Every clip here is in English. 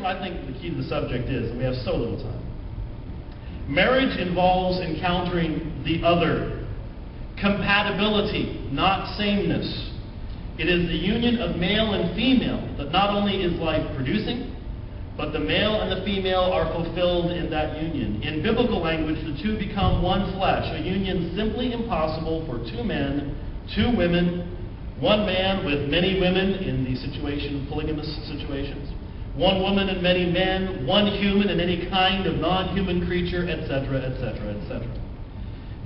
I think the key to the subject is, and we have so little time. Marriage involves encountering the other. Compatibility, not sameness. It is the union of male and female that not only is life-producing, but the male and the female are fulfilled in that union. In biblical language, the two become one flesh, a union simply impossible for two men, two women, one man with many women in the situation, polygamous situations, one woman and many men, one human and any kind of non-human creature, etc., etc., etc.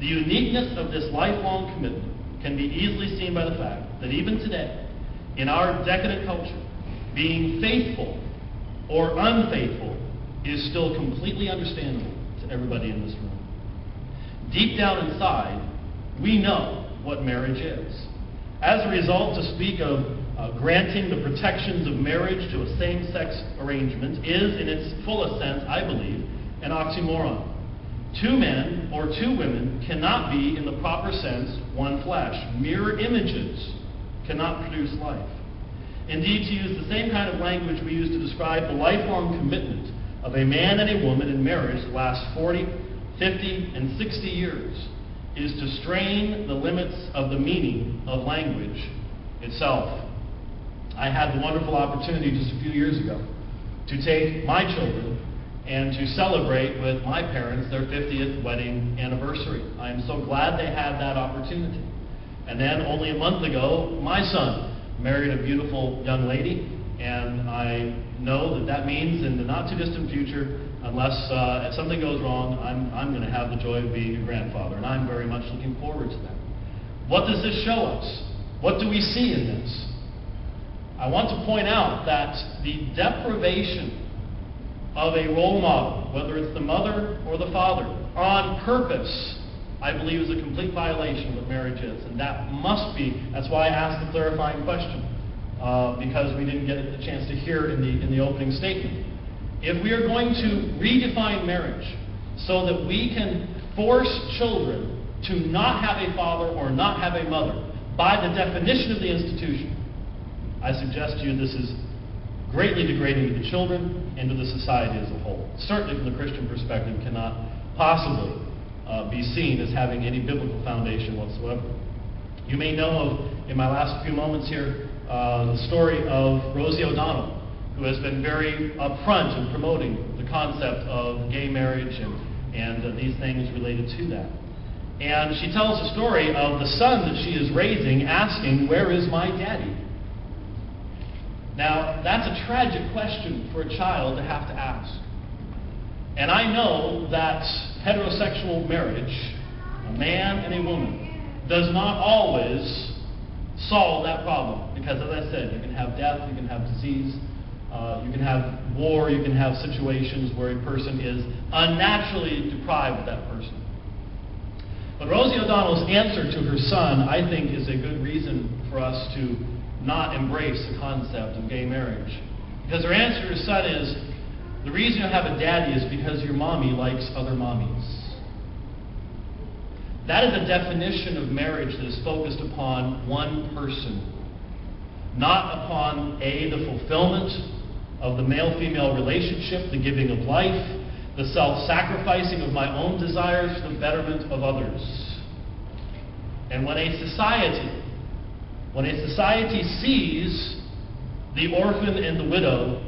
The uniqueness of this lifelong commitment can be easily seen by the fact that even today, in our decadent culture, being faithful or unfaithful is still completely understandable to everybody in this room. Deep down inside, we know what marriage is. As a result, to speak of granting the protections of marriage to a same-sex arrangement is, in its fullest sense, I believe, an oxymoron. Two men or two women cannot be, in the proper sense, one flesh. Mirror images cannot produce life. Indeed, to use the same kind of language we use to describe the lifelong commitment of a man and a woman in marriage that lasts 40, 50, and 60 years is to strain the limits of the meaning of language itself. I had the wonderful opportunity just a few years ago to take my children and to celebrate with my parents their 50th wedding anniversary. I am so glad they had that opportunity. And then only a month ago, my son married a beautiful young lady, and I know that that means in the not-too-distant future, unless something goes wrong, I'm going to have the joy of being a grandfather, and I'm very much looking forward to that. What does this show us? What do we see in this? I want to point out that the deprivation of a role model, whether it's the mother or the father, on purpose, I believe is a complete violation of what marriage is. And that must be, that's why I asked the clarifying question, because we didn't get a chance to hear it in the opening statement. If we are going to redefine marriage so that we can force children to not have a father or not have a mother by the definition of the institution, I suggest to you this is greatly degrading to the children and to the society as a whole. Certainly from the Christian perspective cannot possibly be seen as having any biblical foundation whatsoever. You may know of, in my last few moments here, the story of Rosie O'Donnell, who has been very upfront in promoting the concept of gay marriage and these things related to that. And she tells the story of the son that she is raising asking, "Where is my daddy?" Now, that's a tragic question for a child to have to ask. And I know that heterosexual marriage, a man and a woman, does not always solve that problem. Because as I said, you can have death, you can have disease, you can have war, you can have situations where a person is unnaturally deprived of that person. But Rosie O'Donnell's answer to her son, I think, is a good reason for us to not embrace the concept of gay marriage. Because her answer to her son is, the reason you have a daddy is because your mommy likes other mommies. That is a definition of marriage that is focused upon one person, not upon the fulfillment of the male-female relationship, the giving of life, the self-sacrificing of my own desires for the betterment of others. And when a society sees the orphan and the widow,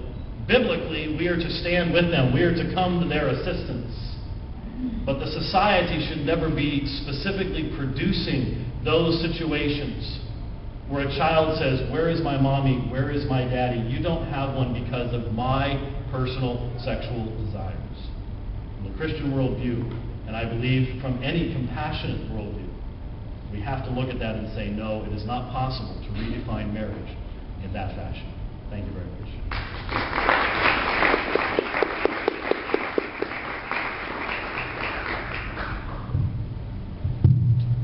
biblically, we are to stand with them. We are to come to their assistance. But the society should never be specifically producing those situations where a child says, "Where is my mommy? Where is my daddy?" You don't have one because of my personal sexual desires. From the Christian worldview, and I believe from any compassionate worldview, we have to look at that and say, no, it is not possible to redefine marriage in that fashion. Thank you very much.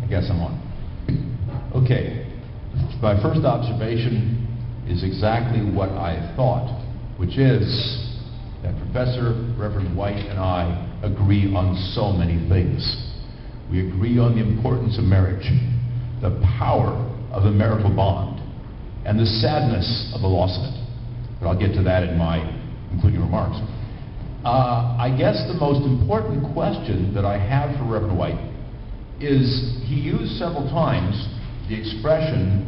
I guess I'm on. Okay. My first observation is exactly what I thought, which is that Professor Reverend White and I agree on so many things. We agree on the importance of marriage, the power of the marital bond, and the sadness of the loss of it. But I'll get to that in my concluding remarks. I guess the most important question that I have for Reverend White is he used several times the expression,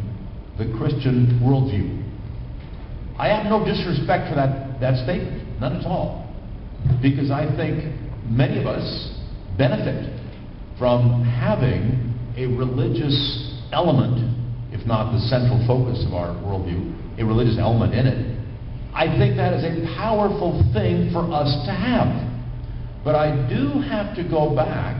the Christian worldview. I have no disrespect for that statement, none at all, because I think many of us benefit from having a religious element, if not the central focus of our worldview, a religious element in it. I think that is a powerful thing for us to have. But I do have to go back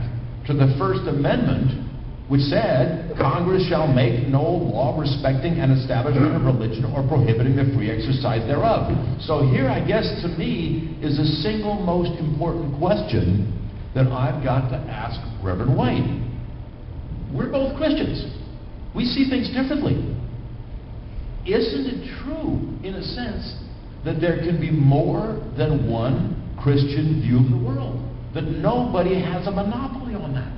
to the First Amendment, which said, Congress shall make no law respecting an establishment of religion or prohibiting the free exercise thereof. So here, I guess, to me, is the single most important question that I've got to ask Reverend White. We're both Christians. We see things differently. Isn't it true, in a sense, that there can be more than one Christian view of the world? That nobody has a monopoly on that.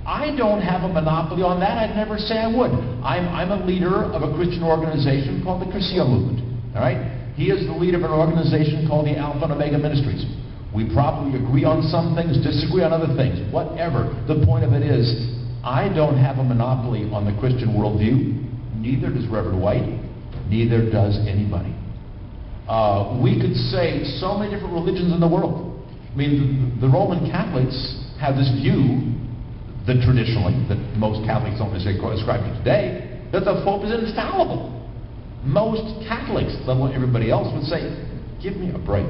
I don't have a monopoly on that. I'd never say I would. I'm a leader of a Christian organization called the Cursillo Movement. All right? He is the leader of an organization called the Alpha and Omega Ministries. We probably agree on some things, disagree on other things, whatever. The point of it is, I don't have a monopoly on the Christian worldview. Neither does Reverend White. Neither does anybody. We could say so many different religions in the world. I mean, the Roman Catholics have this view that traditionally, that most Catholics don't necessarily ascribe to today, that the Pope is infallible. Most Catholics, let alone everybody else, would say, give me a break.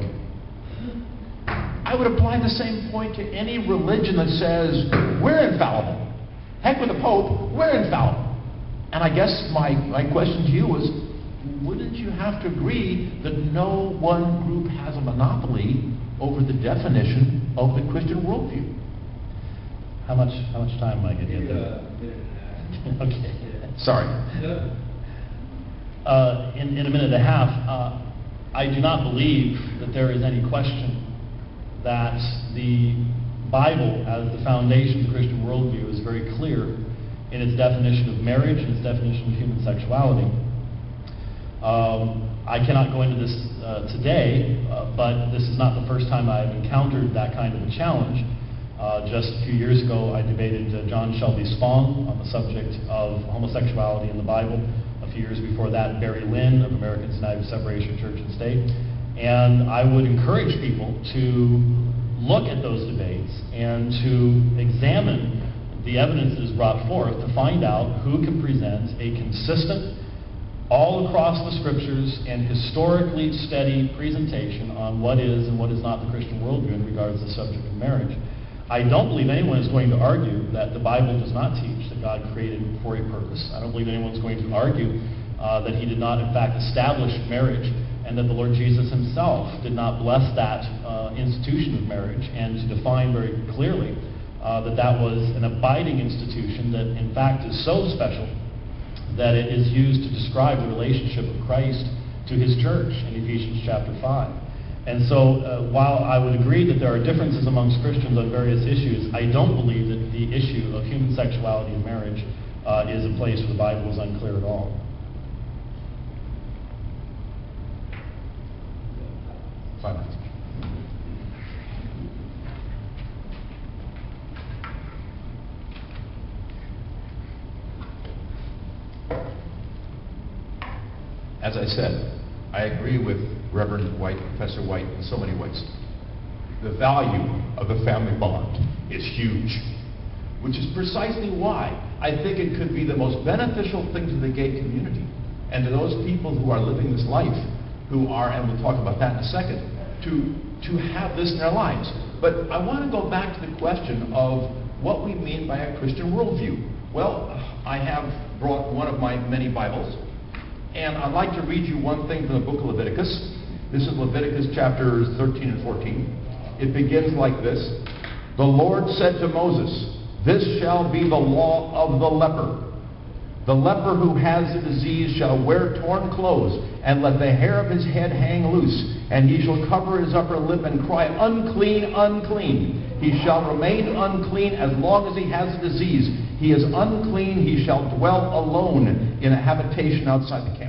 I would apply the same point to any religion that says, we're infallible. Heck with the Pope, we're infallible. And I guess my question to you is, wouldn't you have to agree that no one group has a monopoly over the definition of the Christian worldview? How much time am I going to get there? Okay. Sorry. In a minute and a half, I do not believe that there is any question that the Bible, as the foundation of the Christian worldview, is very clear in its definition of marriage and its definition of human sexuality. I cannot go into this today, but this is not the first time I've encountered that kind of a challenge. Just a few years ago, I debated John Shelby Spong on the subject of homosexuality in the Bible. A few years before that, Barry Lynn of Americans United for Separation of Church and State. And I would encourage people to look at those debates and to examine the evidence that is brought forth to find out who can present a consistent, all across the scriptures and historically steady presentation on what is and what is not the Christian worldview in regards to the subject of marriage. I don't believe anyone is going to argue that the Bible does not teach that God created for a purpose. I don't believe anyone is going to argue that he did not, in fact, establish marriage, and that the Lord Jesus himself did not bless that institution of marriage, and to define very clearly that was an abiding institution that, in fact, is so special that it is used to describe the relationship of Christ to his church in Ephesians chapter 5. And so, while I would agree that there are differences amongst Christians on various issues, I don't believe that the issue of human sexuality in marriage is a place where the Bible is unclear at all. Silence. As I said, I agree with Reverend White, Professor White, in so many ways. The value of the family bond is huge, which is precisely why I think it could be the most beneficial thing to the gay community and to those people who are living this life, who are, and we'll talk about that in a second, to have this in their lives. But I want to go back to the question of what we mean by a Christian worldview. Well, I have brought one of my many Bibles, and I'd like to read you one thing from the book of Leviticus. This is Leviticus chapters 13 and 14. It begins like this. The Lord said to Moses, "This shall be the law of the leper. The leper who has the disease shall wear torn clothes, and let the hair of his head hang loose, and he shall cover his upper lip and cry, unclean, unclean. He shall remain unclean as long as he has the disease. He is unclean, he shall dwell alone in a habitation outside the camp."